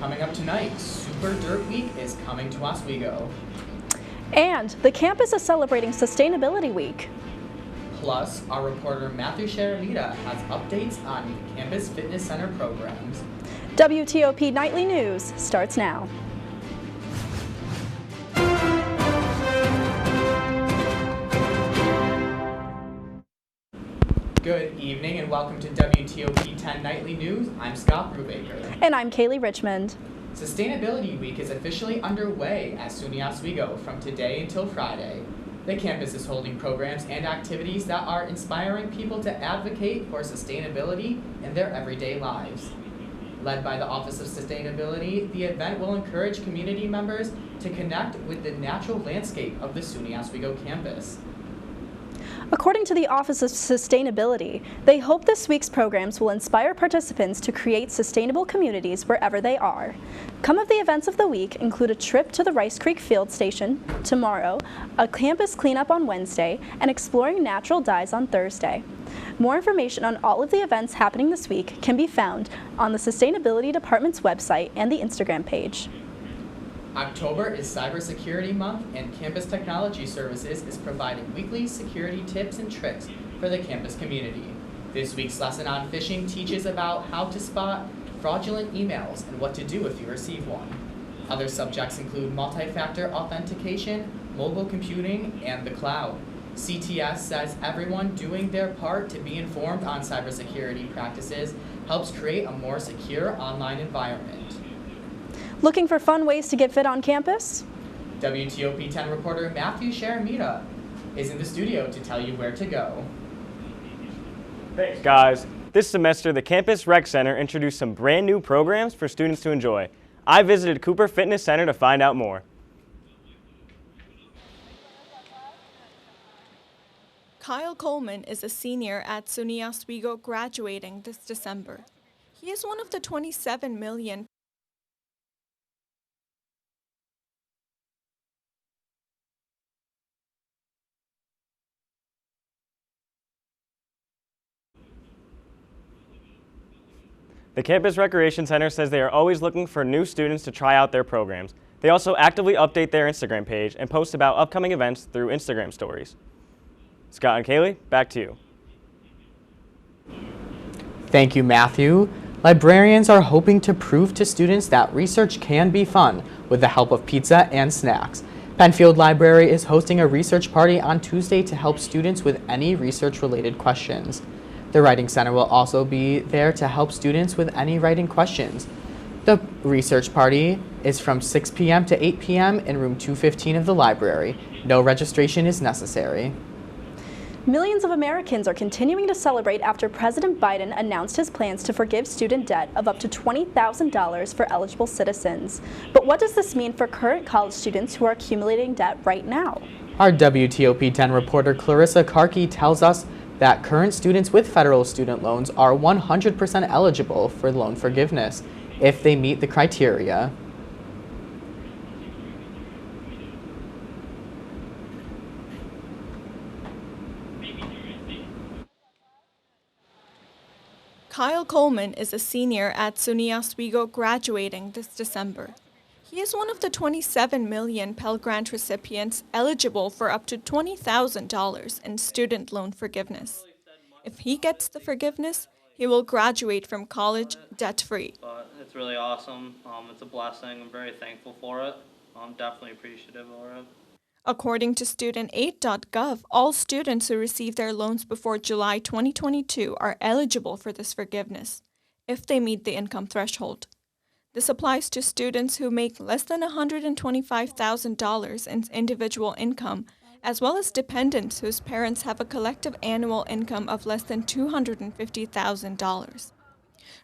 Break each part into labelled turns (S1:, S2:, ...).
S1: Coming up tonight, Super Dirt Week is coming to Oswego.
S2: And the campus is celebrating Sustainability Week.
S1: Plus, our reporter Matthew Sharamita has updates on campus fitness center programs.
S2: WTOP Nightly News starts now.
S1: Good evening and welcome to WTOP 10 Nightly News. I'm Scott Brubaker.
S2: And I'm Kaylee Richmond.
S1: Sustainability Week is officially underway at SUNY Oswego from today until Friday. The campus is holding programs and activities that are inspiring people to advocate for sustainability in their everyday lives. Led by the Office of Sustainability, the event will encourage community members to connect with the natural landscape of the SUNY Oswego campus.
S2: According to the Office of Sustainability, they hope this week's programs will inspire participants to create sustainable communities wherever they are. Some of the events of the week include a trip to the Rice Creek Field Station tomorrow, a campus cleanup on Wednesday, and exploring natural dyes on Thursday. More information on all of the events happening this week can be found on the Sustainability Department's website and the Instagram page.
S1: October is Cybersecurity Month, and Campus Technology Services is providing weekly security tips and tricks for the campus community. This week's lesson on phishing teaches about how to spot fraudulent emails and what to do if you receive one. Other subjects include multi-factor authentication, mobile computing, and the cloud. CTS says everyone doing their part to be informed on cybersecurity practices helps create a more secure online environment.
S2: Looking for fun ways to get fit on campus?
S1: WTOP 10 reporter Matthew Sharamita is in the studio to tell you where to go.
S3: Thanks, guys. This semester, the Campus Rec Center introduced some brand new programs for students to enjoy. I visited Cooper Fitness Center to find out more.
S4: Kyle Coleman is a senior at SUNY Oswego graduating this December. He is one of the 27 million
S3: The Campus Recreation Center says they are always looking for new students to try out their programs. They also actively update their Instagram page and post about upcoming events through Instagram stories. Scott and Kaylee, back to you.
S1: Thank you, Matthew. Librarians are hoping to prove to students that research can be fun with the help of pizza and snacks. Penfield Library is hosting a research party on Tuesday to help students with any research-related questions. The Writing Center will also be there to help students with any writing questions. The research party is from 6 p.m. to 8 p.m. in room 215 of the library. No registration is necessary.
S2: Millions of Americans are continuing to celebrate after President Biden announced his plans to forgive student debt of up to $20,000 for eligible citizens. But what does this mean for current college students who are accumulating debt right now?
S1: Our WTOP 10 reporter Clarissa Karki tells us that current students with federal student loans are 100% eligible for loan forgiveness if they meet the criteria.
S4: Kyle Coleman is a senior at SUNY Oswego graduating this December. He is one of the 27 million Pell Grant recipients eligible for up to $20,000 in student loan forgiveness. If he gets the forgiveness, he will graduate from college debt-free.
S5: But it's really awesome. It's a blessing. I'm very thankful for it. I'm definitely appreciative of it.
S4: According to studentaid.gov, all students who receive their loans before July 2022 are eligible for this forgiveness if they meet the income threshold. This applies to students who make less than $125,000 in individual income, as well as dependents whose parents have a collective annual income of less than $250,000.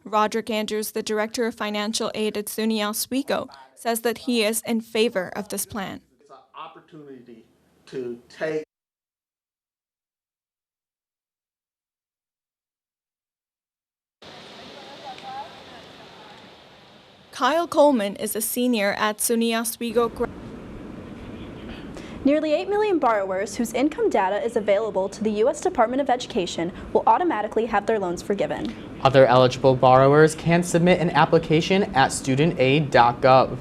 S4: Roderick Andrews, the Director of Financial Aid at SUNY Oswego, says that he is in favor of this plan.
S6: It's an opportunity to take
S4: Kyle Coleman is a senior at SUNY Oswego.
S2: Nearly 8 million borrowers whose income data is available to the U.S. Department of Education will automatically have their loans forgiven.
S1: Other eligible borrowers can submit an application at studentaid.gov.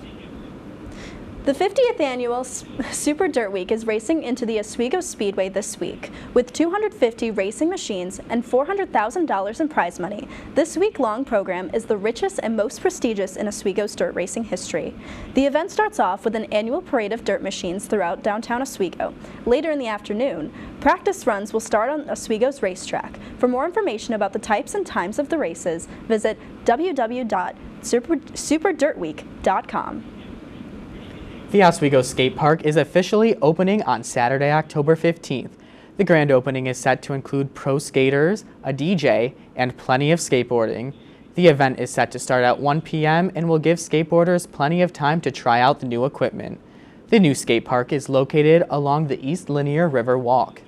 S2: The 50th annual Super Dirt Week is racing into the Oswego Speedway this week. With 250 racing machines and $400,000 in prize money, this week-long program is the richest and most prestigious in Oswego's dirt racing history. The event starts off with an annual parade of dirt machines throughout downtown Oswego. Later in the afternoon, practice runs will start on Oswego's racetrack. For more information about the types and times of the races, visit www.superdirtweek.com.
S1: The Oswego Skate Park is officially opening on Saturday, October 15th. The grand opening is set to include pro skaters, a DJ, and plenty of skateboarding. The event is set to start at 1 p.m. and will give skateboarders plenty of time to try out the new equipment. The new skate park is located along the East Linear River Walk.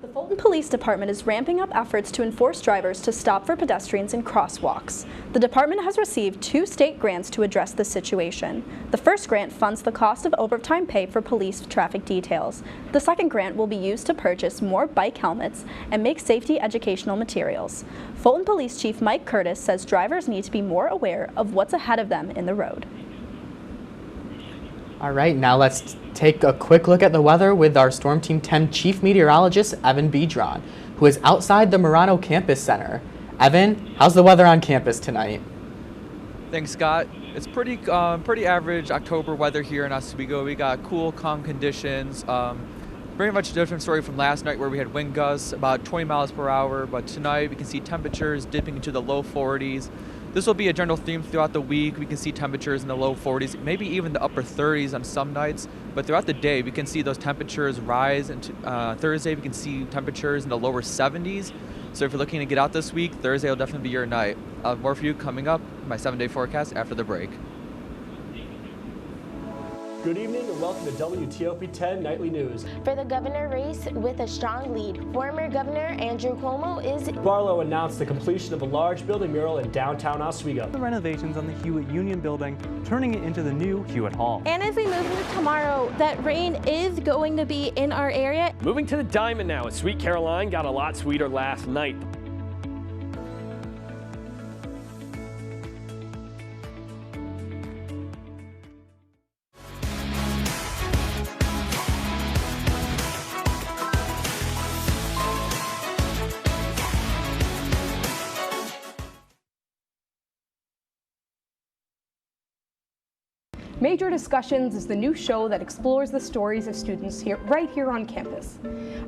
S2: The Fulton Police Department is ramping up efforts to enforce drivers to stop for pedestrians in crosswalks. The department has received 2 state grants to address this situation. The first grant funds the cost of overtime pay for police traffic details. The second grant will be used to purchase more bike helmets and make safety educational materials. Fulton Police Chief Mike Curtis says drivers need to be more aware of what's ahead of them in the road.
S1: All right, now let's take a quick look at the weather with our Storm Team 10 Chief Meteorologist, Evan Bedron, who is outside the Murano Campus Center. Evan, how's the weather on campus tonight?
S7: Thanks, Scott. It's pretty average October weather here in Oswego. We got cool, calm conditions. Very much a different story from last night where we had wind gusts about 20 miles per hour, but tonight we can see temperatures dipping into the low 40s. This will be a general theme throughout the week. We can see temperatures in the low 40s, maybe even the upper 30s on some nights. But throughout the day, we can see those temperatures rise. And Thursday, we can see temperatures in the lower 70s. So if you're looking to get out this week, Thursday will definitely be your night. I'll have more for you coming up, my 7-day forecast after the break.
S8: Good evening and welcome to WTOP 10 Nightly News.
S9: For the governor race with a strong lead, former Governor Andrew Cuomo is...
S8: Barlow announced the completion of a large building mural in downtown Oswego.
S10: The renovations on the Hewitt Union building, turning it into the new Hewitt Hall.
S9: And as we move into tomorrow, that rain is going to be in our area.
S11: Moving to the Diamond now, as Sweet Caroline got a lot sweeter last night.
S12: Major Discussions is the new show that explores the stories of students right here on campus.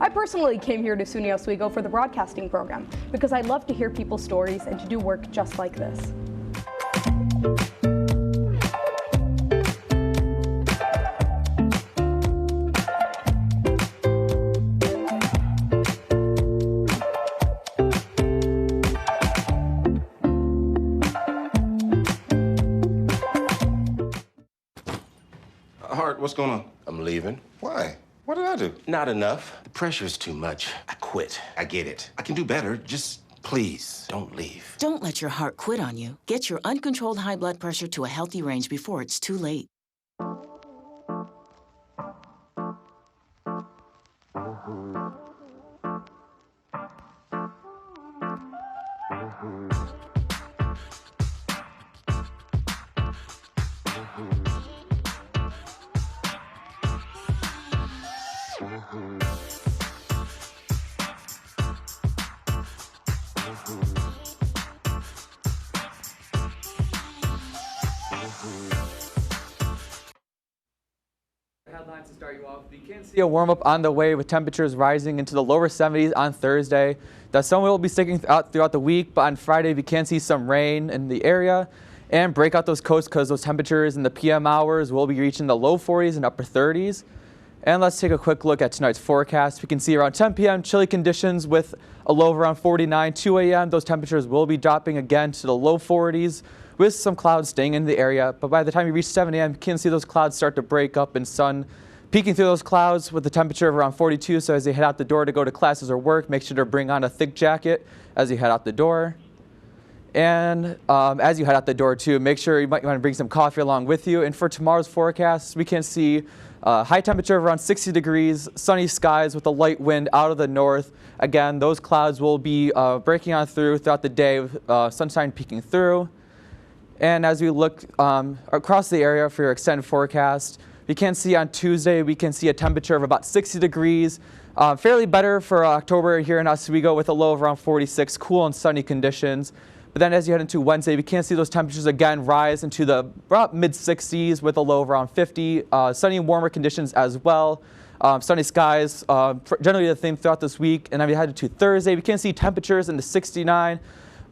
S12: I personally came here to SUNY Oswego for the broadcasting program because I love to hear people's stories and to do work just like this.
S13: What's going on? I'm leaving. Why? What did I do? Not enough. The pressure's too much. I quit. I get it. I can do better. Just please don't leave.
S14: Don't let your heart quit on you. Get your uncontrolled high blood pressure to a healthy range before it's too late.
S7: Headlines to start you off. We can see a warm-up on the way with temperatures rising into the lower 70s on Thursday. The sun will be sticking throughout the week, but on Friday we can see some rain in the area and break out those coasts because those temperatures in the PM hours will be reaching the low 40s and upper 30s. And let's take a quick look at tonight's forecast. We can see around 10 p.m. chilly conditions with a low of around 49. 2 a.m. those temperatures will be dropping again to the low 40s with some clouds staying in the area. But by the time you reach 7 a.m. you can see those clouds start to break up and sun peeking through those clouds with a temperature of around 42. So as you head out the door to go to classes or work, make sure to bring on a thick jacket as you head out the door. And as you head out the door too, make sure you might want to bring some coffee along with you. And for tomorrow's forecast, we can see High temperature of around 60 degrees, sunny skies with a light wind out of the north. Again, those clouds will be breaking on through throughout the day with sunshine peeking through. And as we look across the area for your extended forecast, we can see on Tuesday, we can see a temperature of about 60 degrees. Fairly better for October here in Oswego with a low of around 46, cool and sunny conditions. But then as you head into Wednesday, we can see those temperatures again rise into the about mid-60s with a low of around 50. Sunny and warmer conditions as well. Sunny skies, generally the theme throughout this week. And then we head into Thursday, we can see temperatures in the 69.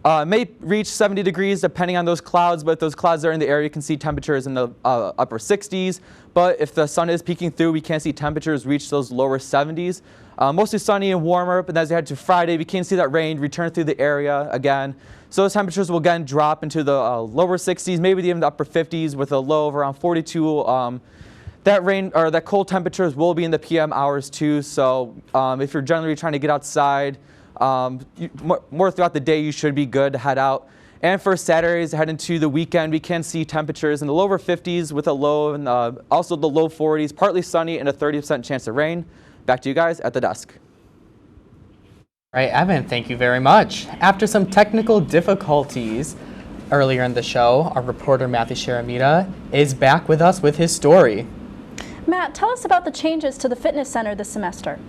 S7: May reach 70 degrees depending on those clouds, but if those clouds are in the area, you can see temperatures in the upper 60s. But if the sun is peeking through, we can see temperatures reach those lower 70s. Mostly sunny and warmer, but as we head to Friday, we can see that rain return through the area again. So those temperatures will again drop into the lower 60s, maybe even the upper 50s with a low of around 42. That cold temperatures will be in the PM hours too. So if you're generally trying to get outside, more throughout the day, you should be good to head out. And for Saturdays, head into the weekend, we can see temperatures in the lower 50s with a low and also the low 40s, partly sunny and a 30% chance of rain. Back to you guys at the desk.
S1: All right, Evan, thank you very much. After some technical difficulties earlier in the show, our reporter Matthew Sharamita is back with us with his story.
S2: Matt, tell us about the changes to the fitness center this semester.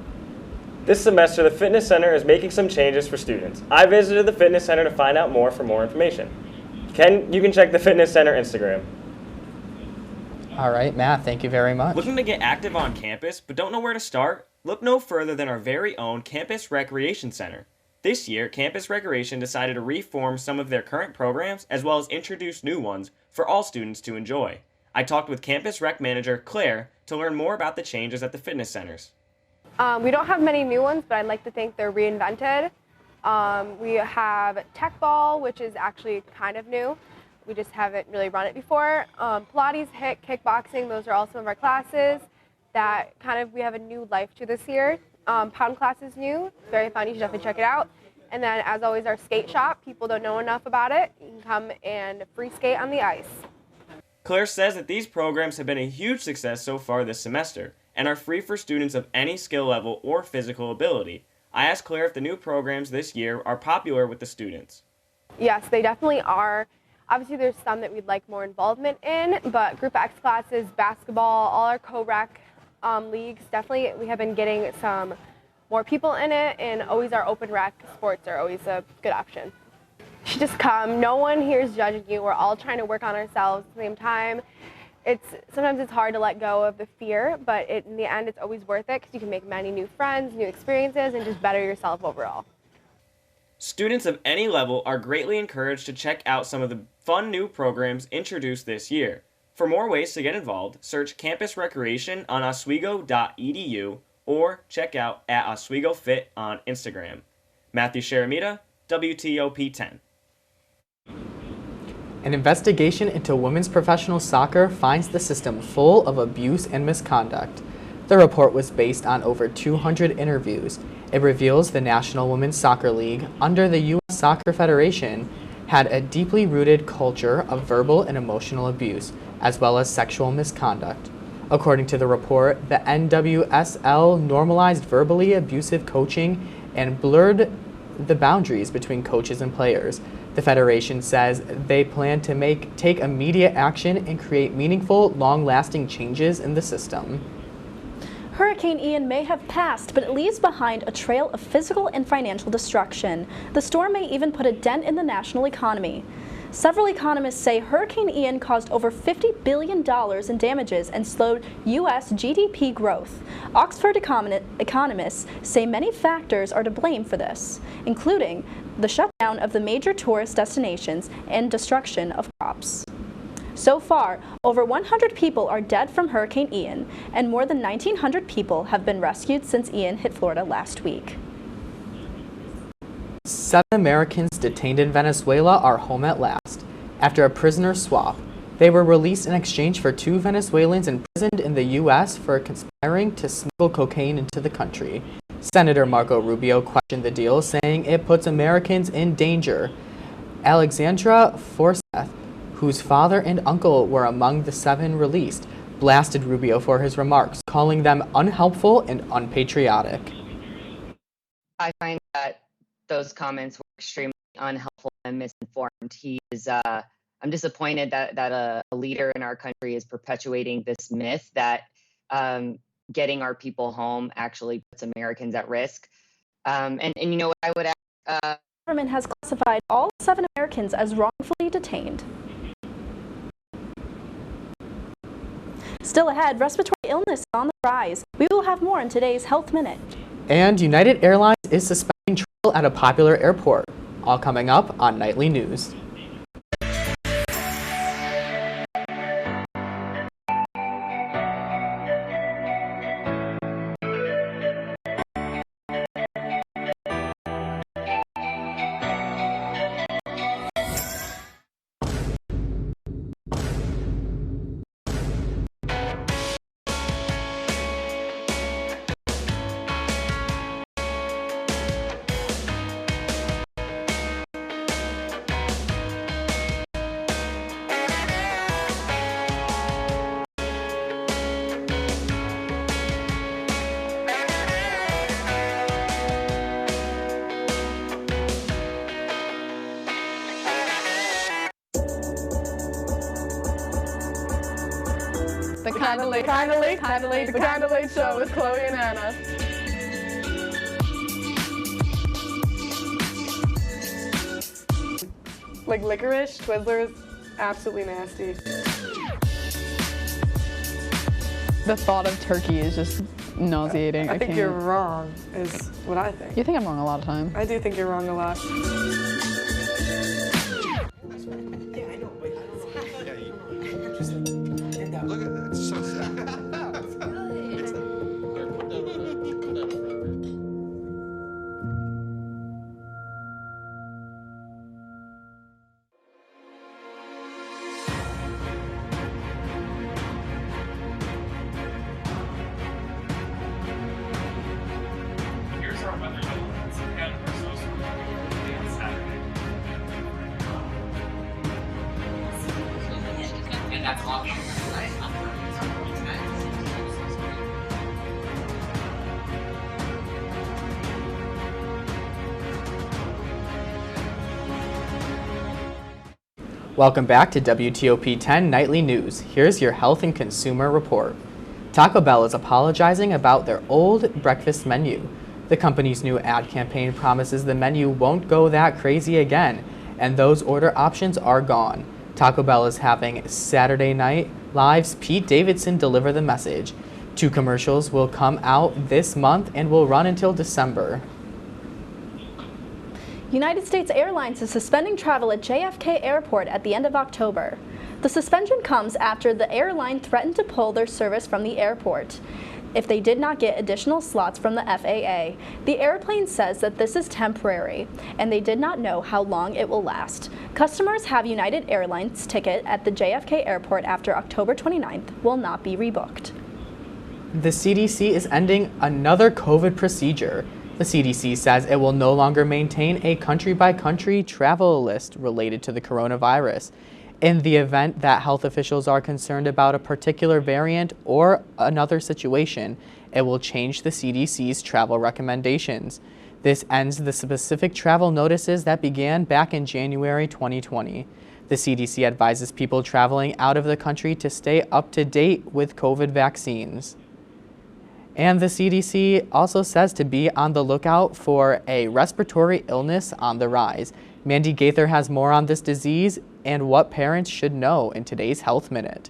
S3: This semester, the fitness center is making some changes for students. I visited the fitness center to find out more for more information. You can check the fitness center Instagram.
S1: All right, Matt, thank you very much.
S3: Looking to get active on campus but don't know where to start? Look no further than our very own Campus Recreation Center. This year, Campus Recreation decided to reform some of their current programs as well as introduce new ones for all students to enjoy. I talked with Campus Rec Manager Claire to learn more about the changes at the fitness centers.
S15: We don't have many new ones, but I'd like to think they're reinvented. We have Tech Ball, which is actually kind of new. We just haven't really run it before. Pilates, HIIT, kickboxing, those are all some of our classes that we have a new life to this year. Pound class is new, it's very fun, you should definitely check it out. And then as always, our skate shop, people don't know enough about it. You can come and free skate on the ice.
S3: Claire says that these programs have been a huge success so far this semester and are free for students of any skill level or physical ability. I asked Claire if the new programs this year are popular with the students.
S15: Yes, they definitely are. Obviously, there's some that we'd like more involvement in, but Group X classes, basketball, all our co-rec leagues, definitely we have been getting some more people in it, and always our open rec sports are always a good option. You should just come. No one here is judging you. We're all trying to work on ourselves at the same time. Sometimes it's hard to let go of the fear, but in the end, it's always worth it because you can make many new friends, new experiences, and just better yourself overall.
S3: Students of any level are greatly encouraged to check out some of the fun new programs introduced this year. For more ways to get involved, search Campus Recreation on oswego.edu or check out at Oswego Fit on Instagram. Matthew Sharamita, WTOP 10.
S1: An investigation into women's professional soccer finds the system full of abuse and misconduct. The report was based on over 200 interviews. It reveals the National Women's Soccer League, under the U.S. Soccer Federation, had a deeply rooted culture of verbal and emotional abuse, as well as sexual misconduct. According to the report, the NWSL normalized verbally abusive coaching and blurred the boundaries between coaches and players. The Federation says they plan to take immediate action and create meaningful, long-lasting changes in the system.
S2: Hurricane Ian may have passed, but it leaves behind a trail of physical and financial destruction. The storm may even put a dent in the national economy. Several economists say Hurricane Ian caused over $50 billion in damages and slowed U.S. GDP growth. Oxford economists say many factors are to blame for this, including the shutdown of the major tourist destinations and destruction of crops. So far, over 100 people are dead from Hurricane Ian, and more than 1,900 people have been rescued since Ian hit Florida last week.
S1: 7 Americans detained in Venezuela are home at last. After a prisoner swap, they were released in exchange for 2 Venezuelans imprisoned in the U.S. for conspiring to smuggle cocaine into the country. Senator Marco Rubio questioned the deal, saying it puts Americans in danger. Alexandra Forsyth, whose father and uncle were among the 7 released, blasted Rubio for his remarks, calling them unhelpful and unpatriotic.
S16: I find that those comments were extremely unhelpful and misinformed. I'm disappointed that a leader in our country is perpetuating this myth that getting our people home actually puts Americans at risk. And you know what I would ask?
S2: The government has classified all 7 Americans as wrongfully detained. Still ahead, respiratory illness is on the rise. We will have more in today's Health Minute.
S1: And United Airlines is suspending travel at a popular airport. All coming up on Nightly News.
S17: The Kinda Late Show with Chloe and Anna. Like licorice, Twizzlers, absolutely nasty.
S18: The thought of turkey is just nauseating.
S17: I think you're wrong, is what I think.
S18: You think I'm wrong a lot of time.
S17: I do think you're wrong a lot.
S13: Look at that. It's so sad.
S19: Here's our weather outlooks and our social media on Saturday. And that's all.
S1: Welcome back to WTOP 10 Nightly News. Here's your health and consumer report. Taco Bell is apologizing about their old breakfast menu. The company's new ad campaign promises the menu won't go that crazy again, and those order options are gone. Taco Bell is having Saturday Night Live's Pete Davidson deliver the message. 2 commercials will come out this month and will run until December.
S2: United States Airlines is suspending travel at JFK Airport at the end of October. The suspension comes after the airline threatened to pull their service from the airport if they did not get additional slots from the FAA. The airplane says that this is temporary, and they did not know how long it will last. Customers have United Airlines ticket at the JFK Airport after October 29th will not be rebooked.
S1: The CDC is ending another COVID procedure. The CDC says it will no longer maintain a country-by-country travel list related to the coronavirus. In the event that health officials are concerned about a particular variant or another situation, it will change the CDC's travel recommendations. This ends the specific travel notices that began back in January 2020. The CDC advises people traveling out of the country to stay up to date with COVID vaccines. And the CDC also says to be on the lookout for a respiratory illness on the rise. Mandy Gaither has more on this disease and what parents should know in today's Health Minute.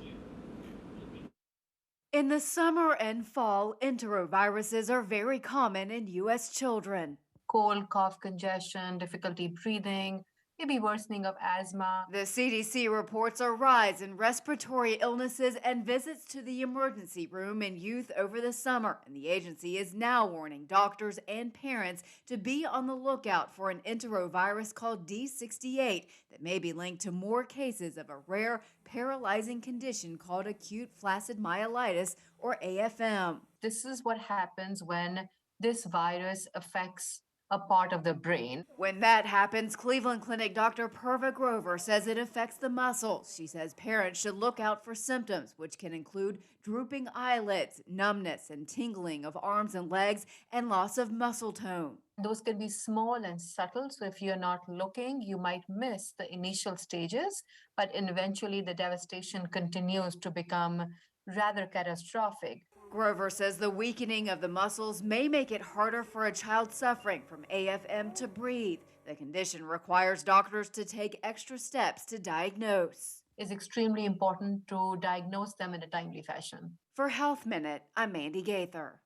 S20: In the summer and fall, enteroviruses are very common in U.S. children.
S21: Cold, cough, congestion, difficulty breathing, maybe worsening of asthma.
S20: The CDC reports a rise in respiratory illnesses and visits to the emergency room in youth over the summer, and the agency is now warning doctors and parents to be on the lookout for an enterovirus called D68 that may be linked to more cases of a rare, paralyzing condition called acute flaccid myelitis, or AFM.
S21: This is what happens when this virus affects a part of the brain.
S20: When that happens, Cleveland Clinic Dr. Perva Grover says it affects the muscles. She says parents should look out for symptoms, which can include drooping eyelids, numbness and tingling of arms and legs, and loss of muscle tone.
S21: Those can be small and subtle, so if you're not looking, you might miss the initial stages, but eventually the devastation continues to become rather catastrophic.
S20: Grover says the weakening of the muscles may make it harder for a child suffering from AFM to breathe. The condition requires doctors to take extra steps to diagnose.
S21: It's extremely important to diagnose them in a timely fashion.
S20: For Health Minute, I'm Mandy Gaither.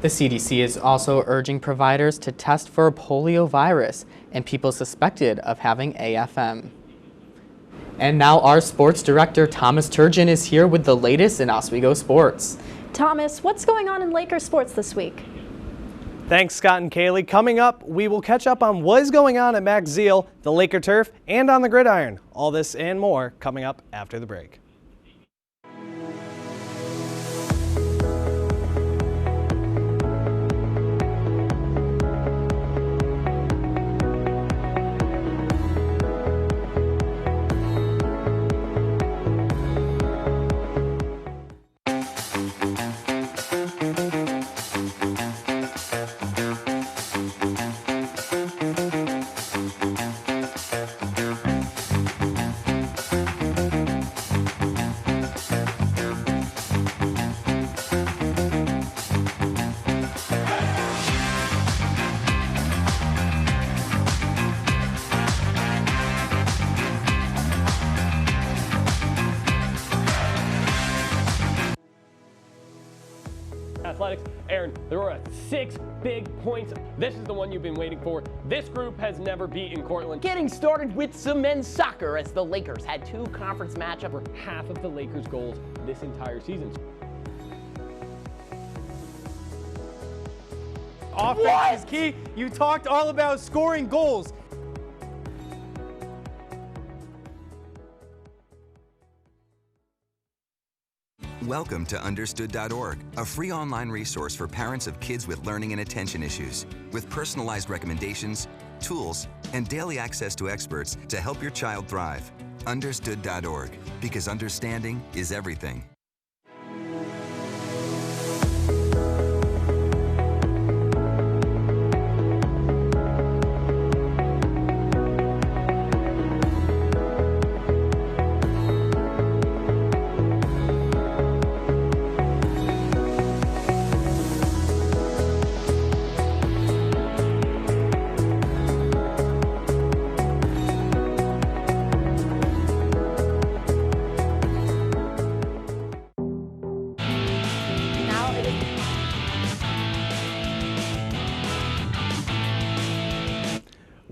S1: The CDC is also urging providers to test for poliovirus and people suspected of having AFM. And now our sports director, Thomas Turgeon, is here with the latest in Oswego sports.
S2: Thomas, what's going on in Lakers sports this week?
S5: Thanks, Scott and Kaylee. Coming up, we will catch up on what is going on at Max Zeal, the Laker turf, and on the gridiron. All this and more coming up after the break.
S11: Athletics. Aaron, there are 6 big points. This is the one you've been waiting for. This group has never beaten Cortland.
S22: Getting started with some men's soccer as the Lakers had 2 conference matchups.
S11: For half of the Lakers' goals this entire season.
S5: Offense is key. You talked all about scoring goals.
S23: Welcome to Understood.org, a free online resource for parents of kids with learning and attention issues, with personalized recommendations, tools, and daily access to experts to help your child thrive. Understood.org, because understanding is everything.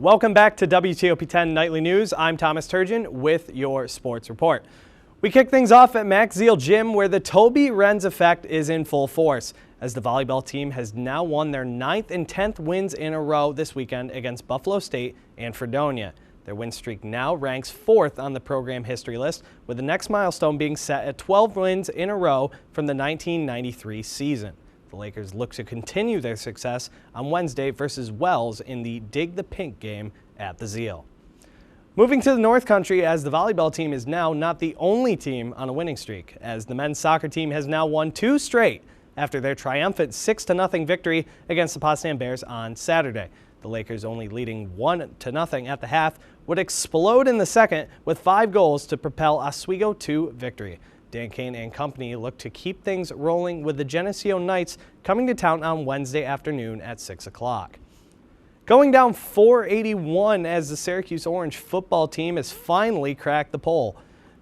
S5: Welcome back to WTOP 10 Nightly News. I'm Thomas Turgeon with your sports report. We kick things off at Max Zeal Gym, where the Toby Wrens effect is in full force, as the volleyball team has now won their 9th and 10th wins in a row this weekend against Buffalo State and Fredonia. Their win streak now ranks 4th on the program history list, with the next milestone being set at 12 wins in a row from the 1993 season. The Lakers look to continue their success on Wednesday versus Wells in the Dig the Pink game at the Zeal. Moving to the North Country, as the volleyball team is now not the only team on a winning streak, as the men's soccer team has now won 2 straight after their triumphant 6-0 victory against the Potsdam Bears on Saturday. The Lakers, only leading 1-0 at the half, would explode in the second with 5 goals to propel Oswego to victory. Dan Kane and company look to keep things rolling, with the Geneseo Knights coming to town on Wednesday afternoon at 6 o'clock. Going down 481 as the Syracuse Orange football team has finally cracked the poll.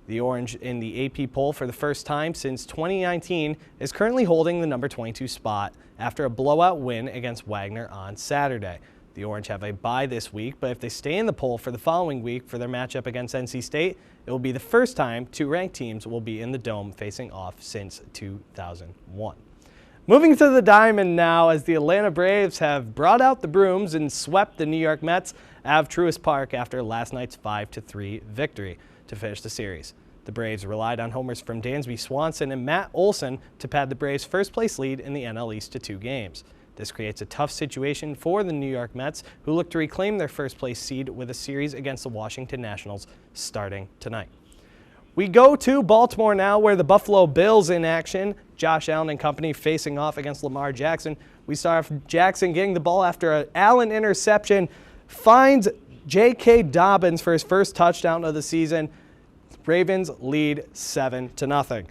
S5: The Orange, in the AP poll for the first time since 2019, is currently holding the number 22 spot after a blowout win against Wagner on Saturday. The Orange have a bye this week, but if they stay in the poll for the following week for their matchup against NC State, it will be the first time 2 ranked teams will be in the Dome facing off since 2001. Moving to the Diamond now, as the Atlanta Braves have brought out the brooms and swept the New York Mets at Truist Park after last night's 5-3 victory to finish the series. The Braves relied on homers from Dansby Swanson and Matt Olson to pad the Braves' first-place lead in the NL East to 2 games. This creates a tough situation for the New York Mets, who look to reclaim their first-place seed with a series against the Washington Nationals starting tonight. We go to Baltimore now, where the Buffalo Bills in action. Josh Allen and company facing off against Lamar Jackson. We saw Jackson getting the ball after an Allen interception, finds J.K. Dobbins for his first touchdown of the season. Ravens lead 7-0.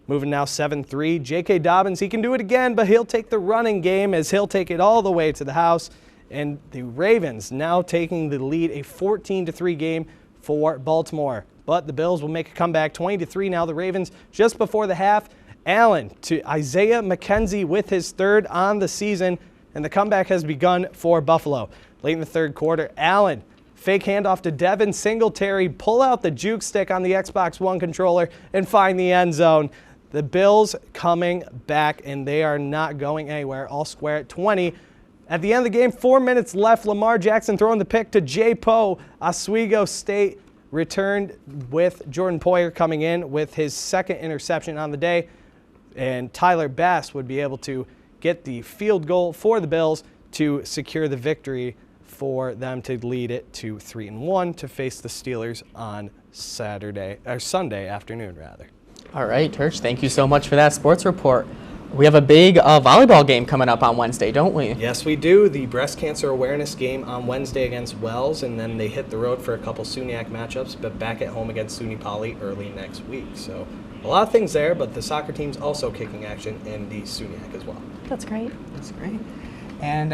S5: Moving now 7-3. J.K. Dobbins, he can do it again, but he'll take the running game as he'll take it all the way to the house. And the Ravens now taking the lead, a 14-3 game for Baltimore. But the Bills will make a comeback, 20-3 now. The Ravens just before the half. Allen to Isaiah McKenzie with his third on the season, and the comeback has begun for Buffalo. Late in the third quarter, Allen, fake handoff to Devin Singletary, pull out the juke stick on the Xbox One controller and find the end zone. The Bills coming back, and they are not going anywhere. All square at 20. At the end of the game, 4 minutes left. Lamar Jackson throwing the pick to Jay Poe. Oswego State returned with Jordan Poyer coming in with his second interception on the day. And Tyler Bass would be able to get the field goal for the Bills to secure the victory for them to lead it to 3-1 to face the Steelers on Sunday afternoon, rather.
S1: All right, Turch, thank you so much for that sports report. We have a big volleyball game coming up on Wednesday, don't we?
S5: Yes, we do. The breast cancer awareness game on Wednesday against Wells, and then they hit the road for a couple SUNYAC matchups, but back at home against SUNY Poly early next week. So a lot of things there, but the soccer team's also kicking action in the SUNYAC as well.
S2: That's great.
S1: That's great. And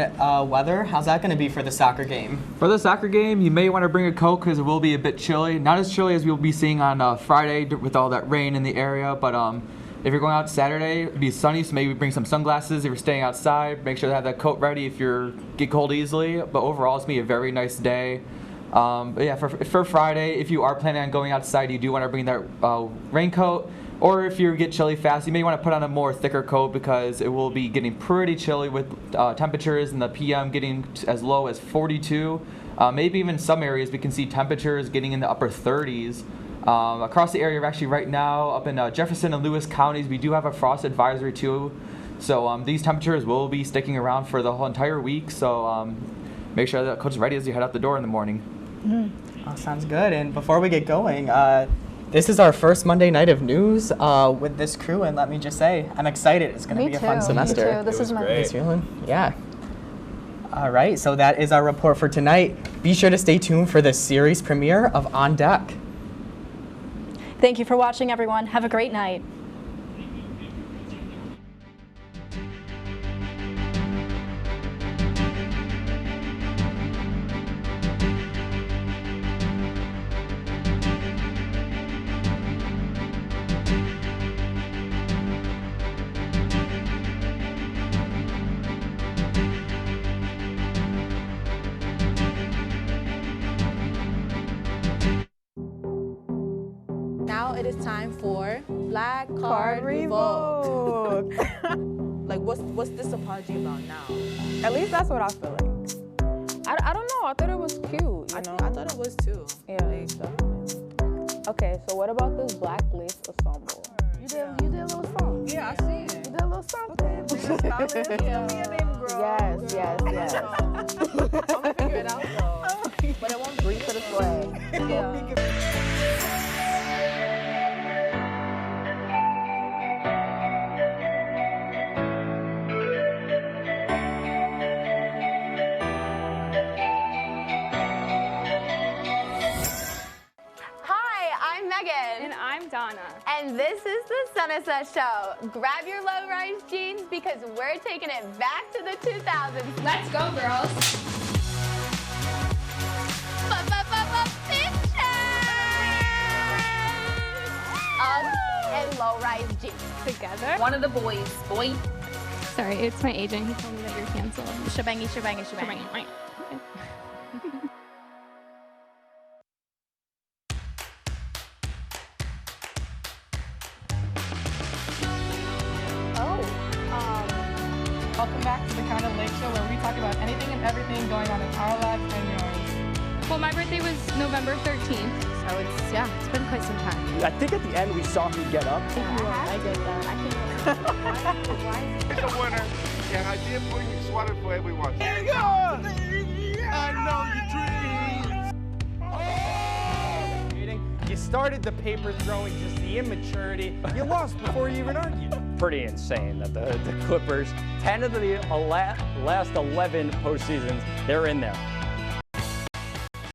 S1: weather, how's that going to be for the soccer game?
S7: For the soccer game, you may want to bring a coat because it will be a bit chilly. Not as chilly as we'll be seeing on Friday with all that rain in the area, but if you're going out Saturday, it'll be sunny, so maybe bring some sunglasses if you're staying outside. Make sure to have that coat ready if you get cold easily. But overall, it's going to be a very nice day. But yeah, for Friday, if you are planning on going outside, you do want to bring that raincoat. Or if you get chilly fast, you may want to put on a more thicker coat because it will be getting pretty chilly with temperatures in the PM getting as low as 42. Maybe even some areas we can see temperatures getting in the upper 30s. Across the area actually right now, up in Jefferson and Lewis counties, we do have a frost advisory too. So these temperatures will be sticking around for the whole entire week. So make sure that coat's ready as you head out the door in the morning.
S1: Oh, sounds good. And before we get going, this is our first Monday night of news with this crew, and let me just say, I'm excited. It's going to be a fun semester.
S2: Me too. This is my
S1: first feeling. Yeah. All right, so that is our report for tonight. Be sure to stay tuned for the series premiere of On Deck.
S2: Thank you for watching, everyone. Have a great night.
S4: Now it is time for Black Card Revoke. Like, what's this apology about now?
S17: At least that's what I feel like. I don't know. I thought it was cute. You know?
S4: I thought it was too.
S17: Yeah. Like, okay, so what about this black lace ensemble? You did a little song.
S4: Yeah, I see it.
S17: You did a little something. Yes.
S4: I'm gonna figure it out though.
S17: But it won't breathe to the swag. Yeah.
S15: And I'm Donna. And this is the Sunset Show. Grab your low-rise jeans because we're taking it back to the 2000s. Let's go, girls. Us and low-rise jeans. Together.
S4: One of the boys. Boy.
S15: Sorry, it's my agent. He told me that you're canceled.
S2: Shebangy.
S15: Right.
S17: Welcome back to the Kind of Lake Show, where we talk about anything and everything going on in our lives and yours.
S15: Well, my birthday was November 13th, so it's been quite some time.
S11: I think at the end we saw him get up.
S15: I did that. I can't.
S19: The winner.
S6: And I did bring a sweater for everyone. Here you go! I know your dreams.
S8: You started the paper throwing, just the immaturity. You lost before you even argued.
S10: Pretty insane that the Clippers, 10 of the last 11 postseasons, they're in there.